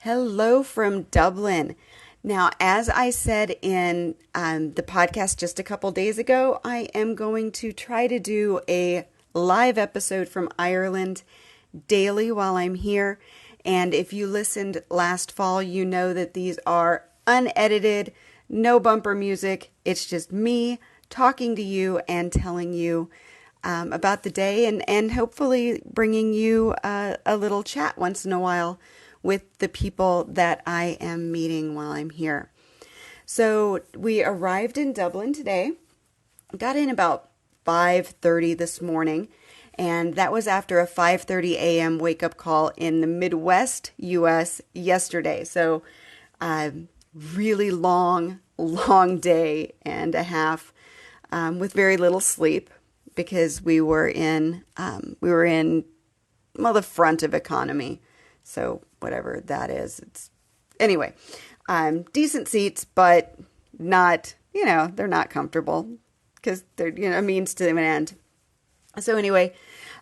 Hello from Dublin. Now, as I said in the podcast just a couple days ago, I am going to try to do a live episode from Ireland daily while I'm here. And if you listened last fall, you know that these are unedited, no bumper music. It's just me talking to you and telling you about the day and hopefully bringing you a little chat once in a while with the people that I am meeting while I'm here. So we arrived in Dublin today, got in about 5:30 this morning, and that was after a 5:30 a.m. wake-up call in the Midwest US yesterday. So really long day and a half with very little sleep because we were in the front of economy. So whatever that is, anyway, decent seats, but not, they're not comfortable because they're, a means to an end. So anyway,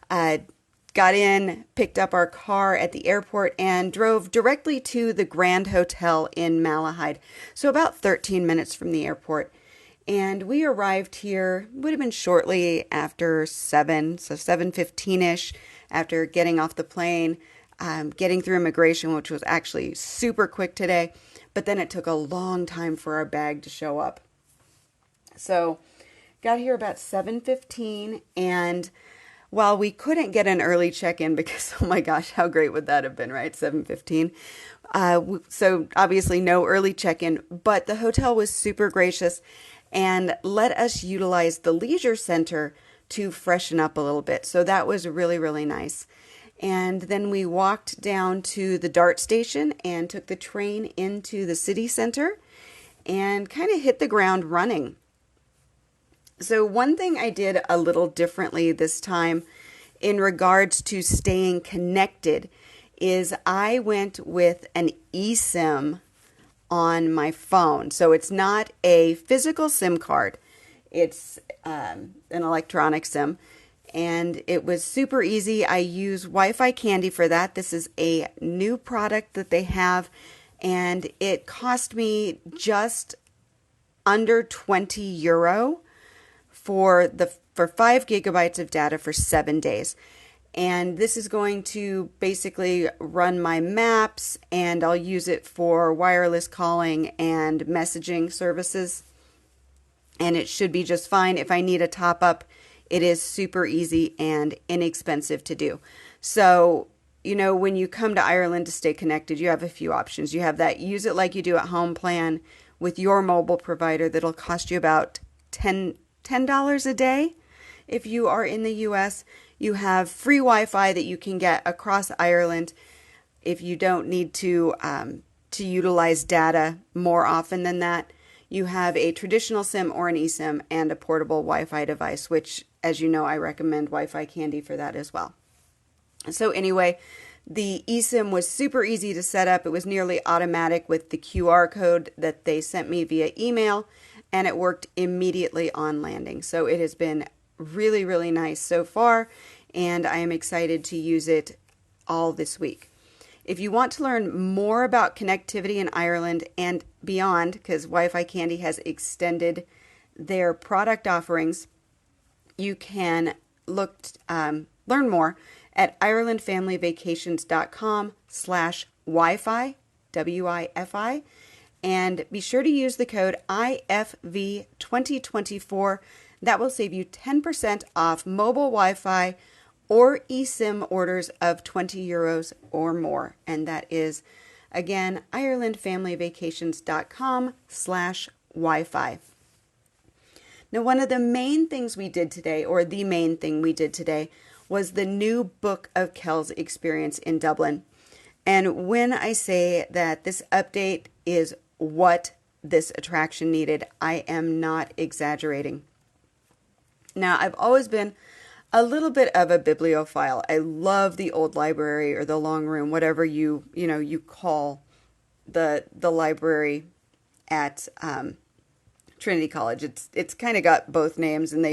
got in, picked up our car at the airport and drove directly to the Grand Hotel in Malahide. So about 13 minutes from the airport. And we arrived here, would have been shortly after 7, so 7:15ish, after getting off the plane. Getting through immigration, which was actually super quick today, but then it took a long time for our bag to show up. So got here about 7:15, and while we couldn't get an early check-in because, oh my gosh, how great would that have been, right? 7:15. So obviously no early check-in, but the hotel was super gracious and let us utilize the leisure center to freshen up a little bit. So that was really, really nice. And then we walked down to the DART station and took the train into the city center and kind of hit the ground running. So one thing I did a little differently this time in regards to staying connected is I went with an eSIM on my phone. So it's not a physical SIM card. It's an electronic SIM. And it was super easy. I use Wi-Fi Candy for that. This is a new product that they have, and it cost me just under €20 for 5 gigabytes of data for 7 days. And this is going to basically run my maps, and I'll use it for wireless calling and messaging services. And it should be just fine. If I need a top up, it is super easy and inexpensive to do. So, when you come to Ireland to stay connected, you have a few options. You have that use it like you do at home plan with your mobile provider that'll cost you about $10 a day. If you are in the US, you have free Wi-Fi that you can get across Ireland if you don't need to utilize data more often than that. You have a traditional SIM or an eSIM and a portable Wi-Fi device, which, as you know, I recommend Wi-Fi Candy for that as well. So anyway, the eSIM was super easy to set up. It was nearly automatic with the QR code that they sent me via email, and it worked immediately on landing. So it has been really, really nice so far, and I am excited to use it all this week. If you want to learn more about connectivity in Ireland and beyond, because Wi-Fi Candy has extended their product offerings, you can learn more at IrelandFamilyVacations.com/Wi-Fi, WIFI, and be sure to use the code IFV2024. That will save you 10% off mobile Wi-Fi or eSIM orders of €20 or more. And that is, again, IrelandFamilyVacations.com/Wi-Fi. Now, one of the main things we did today, or the main thing we did today, was the new Book of Kells experience in Dublin. And when I say that this update is what this attraction needed, I am not exaggerating. Now, I've always been a little bit of a bibliophile. I love the old library or the long room, whatever you call the library at Trinity College. It's kind of got both names, and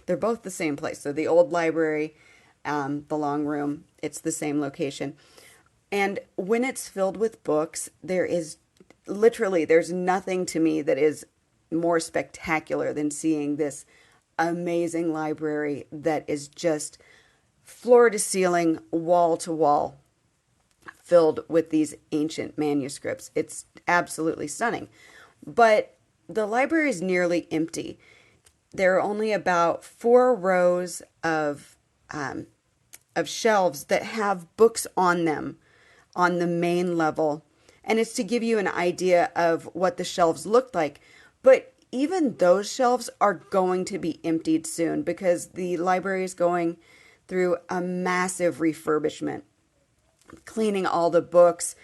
they're both the same place. So the old library, the long room, it's the same location. And when it's filled with books, there is literally, there's nothing to me that is more spectacular than seeing this amazing library that is just floor to ceiling, wall to wall, filled with these ancient manuscripts. It's absolutely stunning. But the library is nearly empty. There are only about 4 rows of shelves that have books on them on the main level. And it's to give you an idea of what the shelves look like. But even those shelves are going to be emptied soon because the library is going through a massive refurbishment, cleaning all the books,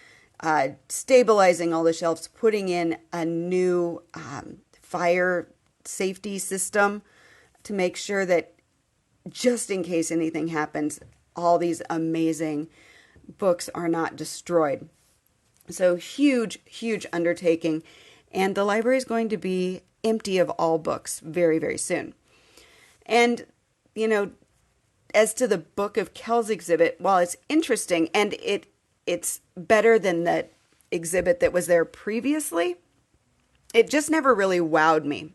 stabilizing all the shelves, putting in a new fire safety system to make sure that just in case anything happens, all these amazing books are not destroyed. So huge, huge undertaking. And the library is going to be empty of all books very, very soon. And, you know, as to the Book of Kells exhibit, while it's interesting and it's better than the exhibit that was there previously, it just never really wowed me.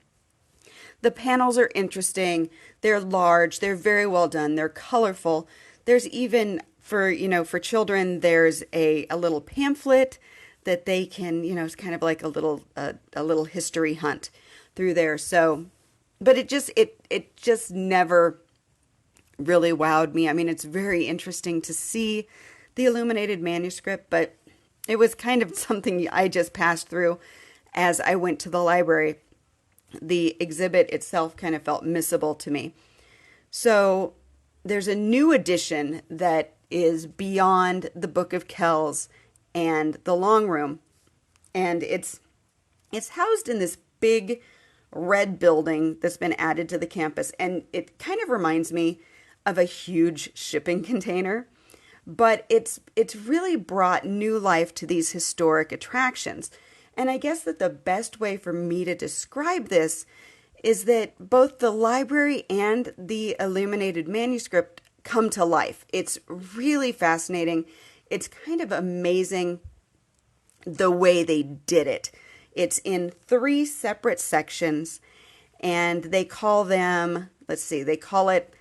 The panels are interesting. They're large. They're very well done. They're colorful. There's even for children, there's a little pamphlet that they can, it's kind of like a little history hunt through there. So, but it just never really wowed me. I mean, it's very interesting to see the illuminated manuscript, but it was kind of something I just passed through as I went to the library. The exhibit itself kind of felt missable to me. So there's a new edition that is beyond the Book of Kells and the Long Room. And it's housed in this big red building that's been added to the campus. And it kind of reminds me of a huge shipping container. But it's really brought new life to these historic attractions. And I guess that the best way for me to describe this is that both the library and the illuminated manuscript come to life. It's really fascinating. It's kind of amazing the way they did it. It's in 3 separate sections, and they call them, they call it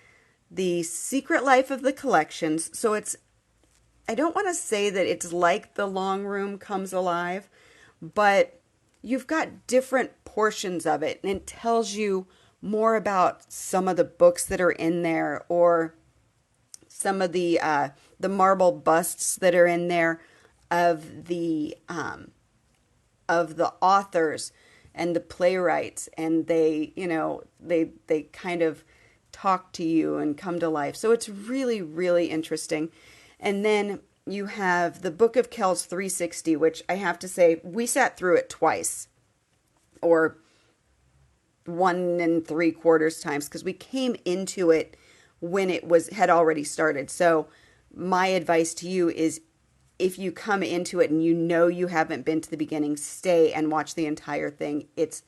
The Secret Life of the Collections. So I don't want to say that it's like the Long Room comes alive, but you've got different portions of it, and it tells you more about some of the books that are in there, or some of the marble busts that are in there of the authors and the playwrights, and they kind of talk to you and come to life. So it's really, really interesting. And then you have the Book of Kells 360, which I have to say, we sat through it twice, or 1 3/4 times, because we came into it when it had already started. So my advice to you is, if you come into it and you haven't been to the beginning, stay and watch the entire thing. It's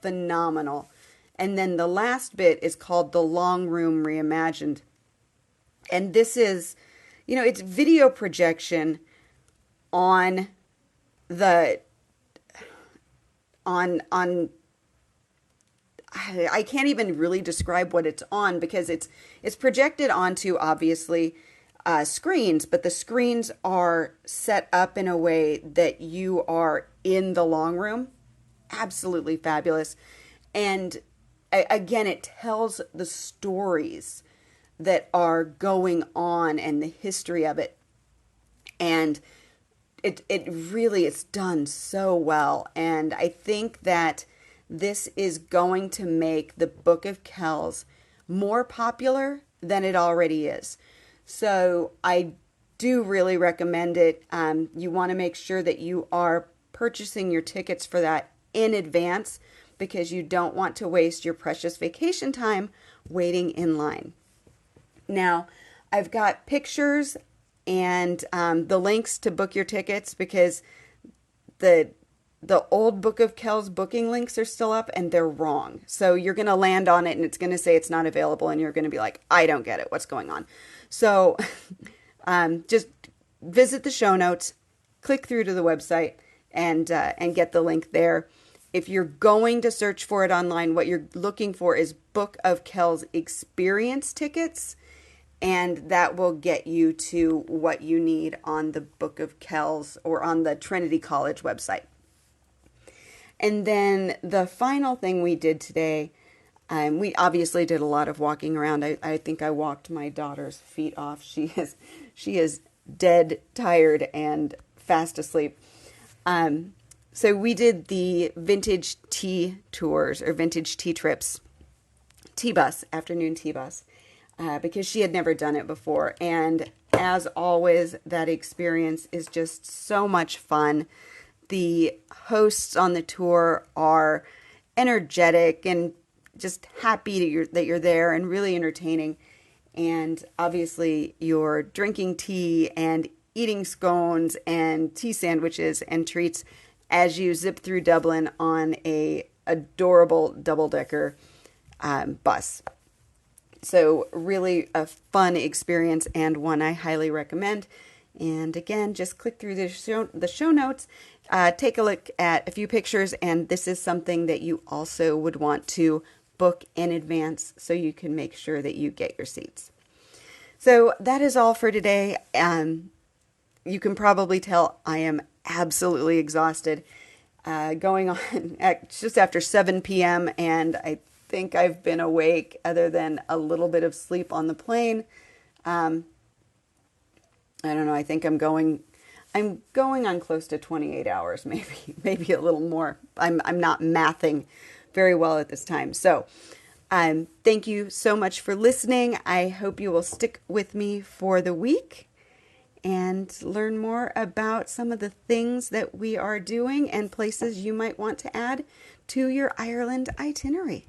phenomenal. And then the last bit is called The Long Room Reimagined. And this is, it's video projection on I can't even really describe what it's on, because it's projected onto, obviously, screens, but the screens are set up in a way that you are in the long room. Absolutely fabulous. And again, it tells the stories that are going on and the history of it. And it really is done so well. And I think that this is going to make the Book of Kells more popular than it already is. So I do really recommend it. You want to make sure that you are purchasing your tickets for that in advance, because you don't want to waste your precious vacation time waiting in line. Now, I've got pictures and the links to book your tickets, because the old Book of Kells booking links are still up and they're wrong. So you're going to land on it and it's going to say it's not available, and you're going to be like, I don't get it. What's going on? So just visit the show notes, click through to the website, and get the link there. If you're going to search for it online, what you're looking for is Book of Kells experience tickets, and that will get you to what you need on the Book of Kells or on the Trinity College website. And then the final thing we did today, we obviously did a lot of walking around. I think I walked my daughter's feet off. She is dead tired and fast asleep. So we did the vintage tea tours or vintage tea trips, tea bus, afternoon tea bus, because she had never done it before. And as always, that experience is just so much fun. The hosts on the tour are energetic and just happy that you're there and really entertaining. And obviously you're drinking tea and eating scones and tea sandwiches and treats as you zip through Dublin on a adorable double-decker bus. So really a fun experience and one I highly recommend. And again, just click through the show notes, take a look at a few pictures, and this is something that you also would want to book in advance so you can make sure that you get your seats. So that is all for today. You can probably tell I am absolutely exhausted. Going on at just after 7 p.m. and I think I've been awake other than a little bit of sleep on the plane. I don't know. I think I'm going on close to 28 hours, maybe a little more. I'm not mathing very well at this time. So, thank you so much for listening. I hope you will stick with me for the week and learn more about some of the things that we are doing and places you might want to add to your Ireland itinerary.